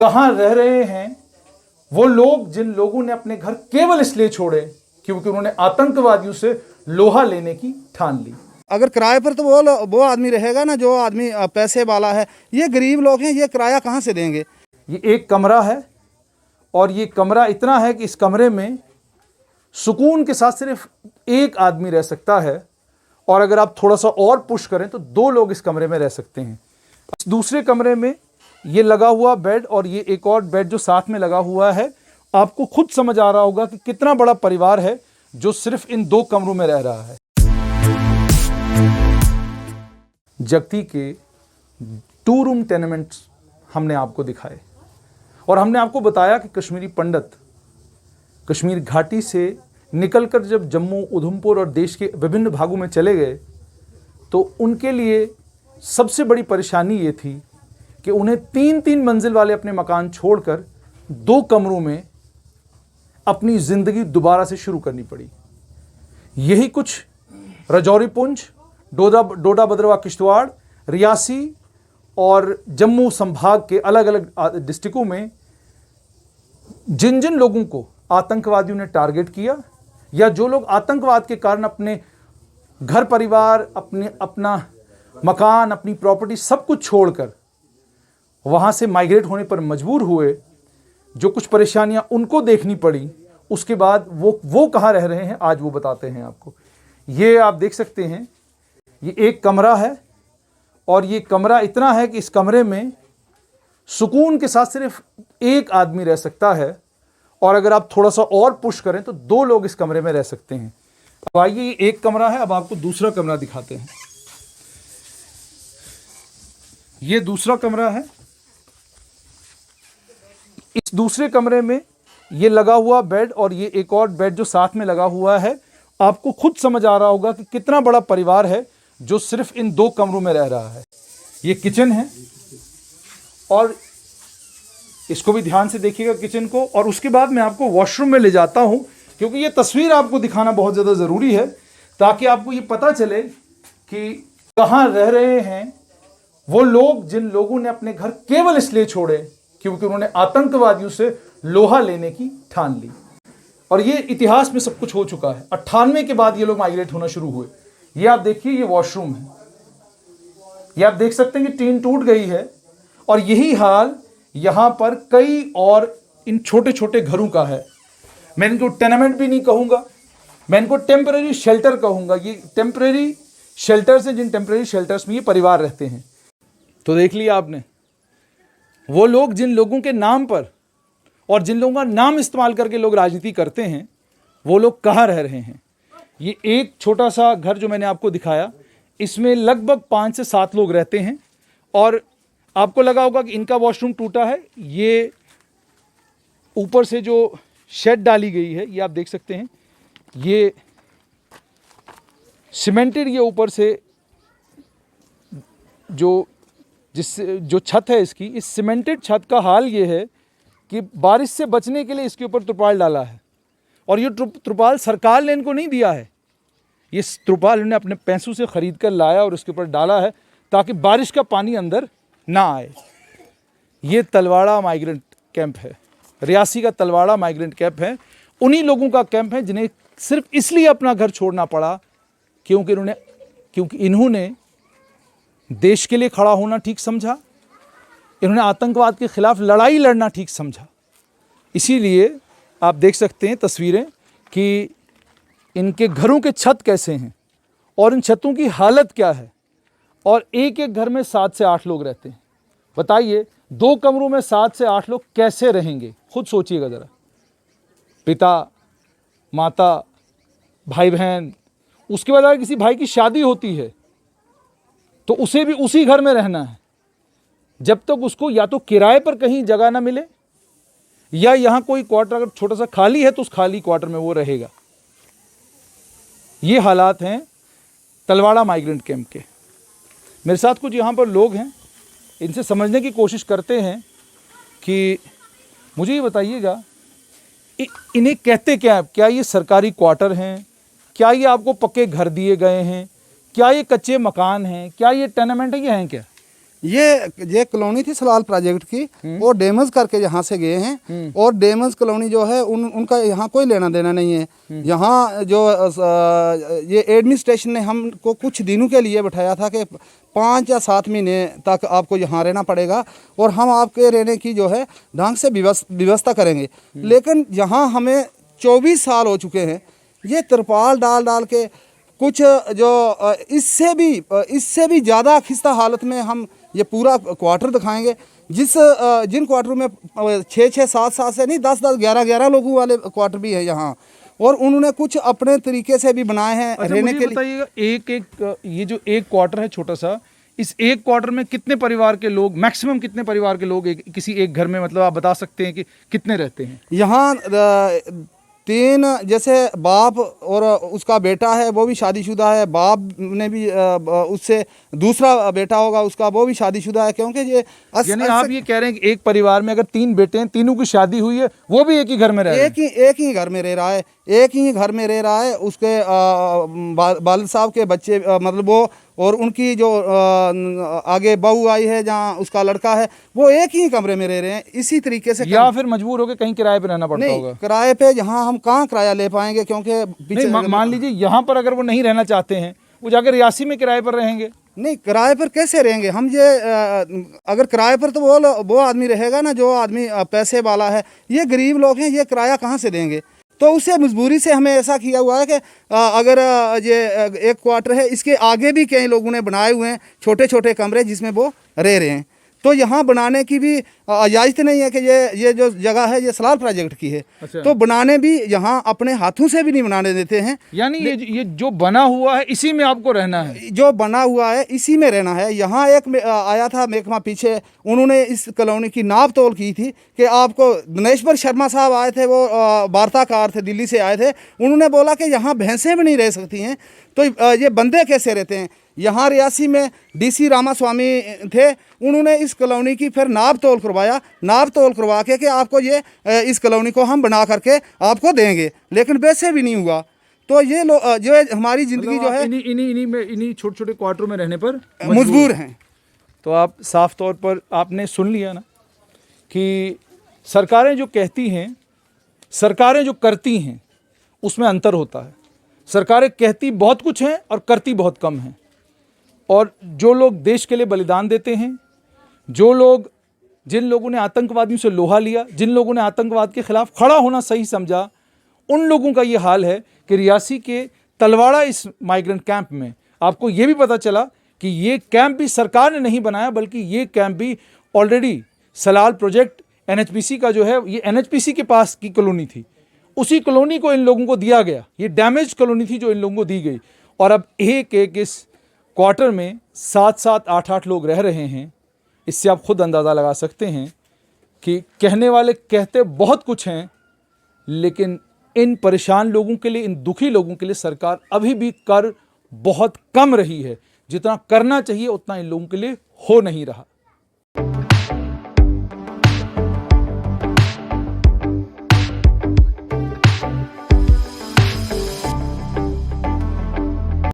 कहां रह रहे हैं वो लोग जिन लोगों ने अपने घर केवल इसलिए छोड़े क्योंकि उन्होंने आतंकवादियों से लोहा लेने की ठान ली। अगर किराए पर तो वो आदमी रहेगा ना जो आदमी पैसे वाला है। ये गरीब लोग हैं, ये किराया कहाँ से देंगे। ये एक कमरा है और ये कमरा इतना है कि इस कमरे में सुकून के साथ सिर्फ एक आदमी रह सकता है और अगर आप थोड़ा सा और पुश करें तो दो लोग इस कमरे में रह सकते हैं। इस दूसरे कमरे में ये लगा हुआ बेड और ये एक और बेड जो साथ में लगा हुआ है, आपको खुद समझ आ रहा होगा कि कितना बड़ा परिवार है जो सिर्फ इन दो कमरों में रह रहा है। जगती के 2 रूम टेनेमेंट्स हमने आपको दिखाए और हमने आपको बताया कि कश्मीरी पंडित कश्मीर घाटी से निकलकर जब जम्मू, उधमपुर और देश के विभिन्न भागों में चले गए तो उनके लिए सबसे बड़ी परेशानी ये थी कि उन्हें 3-3 मंजिल वाले अपने मकान छोड़कर 2 कमरों में अपनी ज़िंदगी दोबारा से शुरू करनी पड़ी। यही कुछ राजौरी पुंछ, डोडा बदरवा किश्तवाड़, रियासी और जम्मू संभाग के अलग अलग डिस्ट्रिक्टों में जिन जिन लोगों को आतंकवादियों ने टारगेट किया या जो लोग आतंकवाद के कारण अपने घर परिवार, अपना मकान, अपनी प्रॉपर्टी सब कुछ छोड़कर वहाँ से माइग्रेट होने पर मजबूर हुए, जो कुछ परेशानियाँ उनको देखनी पड़ी, उसके बाद वो कहाँ रह रहे हैं आज वो बताते हैं आपको। ये आप देख सकते हैं, ये एक कमरा है और ये कमरा इतना है कि इस कमरे में सुकून के साथ सिर्फ एक आदमी रह सकता है और अगर आप थोड़ा सा और पुश करें तो 2 लोग इस कमरे में रह सकते हैं। अब आइए, ये एक कमरा है, अब आपको दूसरा कमरा दिखाते हैं। ये दूसरा कमरा है। इस दूसरे कमरे में ये लगा हुआ बेड और ये एक और बेड जो साथ में लगा हुआ है, आपको खुद समझ आ रहा होगा कि कितना बड़ा परिवार है जो सिर्फ इन 2 कमरों में रह रहा है। ये किचन है और इसको भी ध्यान से देखिएगा किचन को, और उसके बाद मैं आपको वॉशरूम में ले जाता हूं क्योंकि ये तस्वीर आपको दिखाना बहुत ज़्यादा ज़रूरी है ताकि आपको ये पता चले कि कहां रह रहे हैं वो लोग जिन लोगों ने अपने घर केवल इसलिए छोड़े क्योंकि उन्होंने आतंकवादियों से लोहा लेने की ठान ली। और ये इतिहास में सब कुछ हो चुका है। 98 के बाद ये लोग माइग्रेट होना शुरू हुए। ये आप देखिए, ये वॉशरूम है, ये आप देख सकते हैं कि टीन टूट गई है और यही हाल यहाँ पर कई और इन छोटे छोटे घरों का है। मैं इनको टेनेमेंट भी नहीं कहूँगा, मैं इनको टेम्परेरी शेल्टर कहूँगा। ये टेम्परेरी शेल्टर्स हैं जिन टेम्परेरी शेल्टर्स में ये परिवार रहते हैं। तो देख लिया आपने, वो लोग जिन लोगों के नाम पर और जिन लोगों का नाम इस्तेमाल करके लोग राजनीति करते हैं, वो लोग कहाँ रह रहे हैं। ये एक छोटा सा घर जो मैंने आपको दिखाया, इसमें लगभग 5 से 7 लोग रहते हैं और आपको लगा होगा कि इनका वॉशरूम टूटा है। ये ऊपर से जो शेड डाली गई है, ये आप देख सकते हैं, ये सीमेंटेड, ये ऊपर से जो छत है इसकी, इस सीमेंटेड छत का हाल ये है कि बारिश से बचने के लिए इसके ऊपर त्रिपाल डाला है और ये त्रिपाल सरकार ने इनको नहीं दिया है। ये त्रिपाल इन्होंने अपने पैसों से ख़रीद कर लाया और उसके ऊपर डाला है ताकि बारिश का पानी अंदर ना आए। ये तलवाड़ा माइग्रेंट कैंप है, रियासी का तलवाड़ा माइग्रेंट कैंप है। उन्हीं लोगों का कैंप है जिन्हें सिर्फ इसलिए अपना घर छोड़ना पड़ा क्योंकि इन्होंने देश के लिए खड़ा होना ठीक समझा, इन्होंने आतंकवाद के खिलाफ लड़ाई लड़ना ठीक समझा। इसीलिए आप देख सकते हैं तस्वीरें कि इनके घरों के छत कैसे हैं और इन छतों की हालत क्या है। और एक एक घर में 7 से 8 लोग रहते हैं। बताइए, 2 कमरों में 7 से 8 लोग कैसे रहेंगे, खुद सोचिएगा ज़रा। पिता, माता, भाई बहन, उसके बाद अगर किसी भाई की शादी होती है तो उसे भी उसी घर में रहना है जब तक उसको या तो किराए पर कहीं जगह ना मिले या यहाँ कोई क्वार्टर अगर छोटा सा खाली है तो उस खाली क्वार्टर में वो रहेगा। ये हालात हैं तलवाड़ा माइग्रेंट कैंप के। मेरे साथ कुछ यहाँ पर लोग हैं, इनसे समझने की कोशिश करते हैं कि मुझे ये बताइएगा इन्हें कहते क्या ये सरकारी क्वार्टर हैं, क्या ये आपको पक्के घर दिए गए हैं, क्या ये कच्चे मकान हैं, क्या ये टेनेमेंट है, ये हैं क्या? ये कॉलोनी थी सलाल प्रोजेक्ट की, वो डैमेज करके यहाँ से गए हैं। और डैमेज कॉलोनी जो है उनका यहाँ कोई लेना देना नहीं है। यहाँ जो ये एडमिनिस्ट्रेशन ने हमको कुछ दिनों के लिए बैठाया था कि 5 या 7 महीने तक आपको यहाँ रहना पड़ेगा और हम आपके रहने की जो है ढंग से व्यवस्था करेंगे। लेकिन यहाँ हमें 24 साल हो चुके हैं, ये तिरपाल डाल डाल के कुछ जो इससे भी ज़्यादा खिस्ता हालत में हम ये पूरा क्वार्टर दिखाएंगे, जिन क्वार्टर में 6-6, 7-7 से नहीं 10-10, 11-11 लोगों वाले क्वार्टर भी है यहाँ। और उन्होंने कुछ अपने तरीके से भी बनाए हैं रहने के लिए। बताइएगा, ये जो एक क्वार्टर है छोटा सा, इस एक क्वार्टर में कितने परिवार के लोग, मैक्सिमम कितने परिवार के लोग किसी एक घर में, मतलब आप बता सकते हैं कि कितने रहते हैं यहाँ? 3, जैसे बाप और उसका बेटा है वो भी शादीशुदा है, बाप ने भी उससे दूसरा बेटा होगा उसका, वो भी शादीशुदा है। क्योंकि ये यानी आप ये कह रहे हैं कि एक परिवार में अगर 3 बेटे हैं, तीनों की शादी हुई है, वो भी एक ही घर में रह रहे हैं? एक ही घर में रह रहा है, एक ही घर में रह रहा है। उसके वालिद साहब के बच्चे, मतलब वो और उनकी जो आगे बहू आई है जहाँ उसका लड़का है, वो एक ही कमरे में रह रहे हैं इसी तरीके से। या फिर मजबूर होकर कहीं किराए पे रहना पड़ता होगा? किराए पे यहाँ हम कहाँ किराया ले पाएंगे, क्योंकि पीछे मान लीजिए यहाँ पर अगर वो नहीं रहना चाहते हैं, वो जाकर रियासी में किराए पर रहेंगे? नहीं, किराए पर कैसे रहेंगे हम? ये अगर किराए पर तो वो आदमी रहेगा ना जो आदमी पैसे वाला है। ये गरीब लोग हैं, ये किराया कहाँ से देंगे? तो उसे मजबूरी से हमें ऐसा किया हुआ है कि अगर ये एक क्वार्टर है, इसके आगे भी कई लोगों ने बनाए हुए हैं छोटे छोटे कमरे जिसमें वो रह रहे हैं। तो यहाँ बनाने की भी इजाज़त नहीं है कि ये जो जगह है ये सलाल प्रोजेक्ट की है। अच्छा। तो बनाने भी यहाँ अपने हाथों से भी नहीं बनाने देते हैं। यानी ये जो बना हुआ है इसी में आपको रहना है? जो बना हुआ है इसी में रहना है। यहाँ एक आया था महकमा पीछे, उन्होंने इस कॉलोनी की नाप तोल की थी कि आपको, दिनेश्वर शर्मा साहब आए थे, वो वार्ताकार थे, दिल्ली से आए थे। उन्होंने बोला कि यहाँ भैंसें भी नहीं रह सकती हैं, तो ये बंदे कैसे रहते हैं? यहाँ रियासी में DC रामास्वामी थे, उन्होंने इस कॉलोनी की फिर नाप तोल करवाया, नाप तोल करवा के कि आपको ये इस कॉलोनी को हम बना करके आपको देंगे, लेकिन वैसे भी नहीं हुआ। तो ये लोग जो है हमारी ज़िंदगी जो है इन्हीं छोटे छोटे क्वार्टरों में रहने पर मजबूर हैं। तो आप साफ तौर पर आपने सुन लिया ना कि सरकारें जो कहती हैं, सरकारें जो करती हैं, उसमें अंतर होता है। सरकारें कहती बहुत कुछ हैं और करती बहुत कम हैं। और जो लोग देश के लिए बलिदान देते हैं, जिन लोगों ने आतंकवादियों से लोहा लिया, जिन लोगों ने आतंकवाद के खिलाफ खड़ा होना सही समझा, उन लोगों का ये हाल है कि रियासी के तलवाड़ा इस माइग्रेंट कैंप में आपको ये भी पता चला कि ये कैंप भी सरकार ने नहीं बनाया, बल्कि ये कैंप भी ऑलरेडी सलाल प्रोजेक्ट NHPC का जो है, ये NHPC के पास की कॉलोनी थी, उसी कॉलोनी को इन लोगों को दिया गया। ये डैमेज कॉलोनी थी जो इन लोगों को दी गई। और अब एक इस क्वार्टर में 7-7, 8-8 लोग रह रहे हैं। इससे आप खुद अंदाज़ा लगा सकते हैं कि कहने वाले कहते बहुत कुछ हैं, लेकिन इन परेशान लोगों के लिए, इन दुखी लोगों के लिए सरकार अभी भी कर बहुत कम रही है। जितना करना चाहिए उतना इन लोगों के लिए हो नहीं रहा।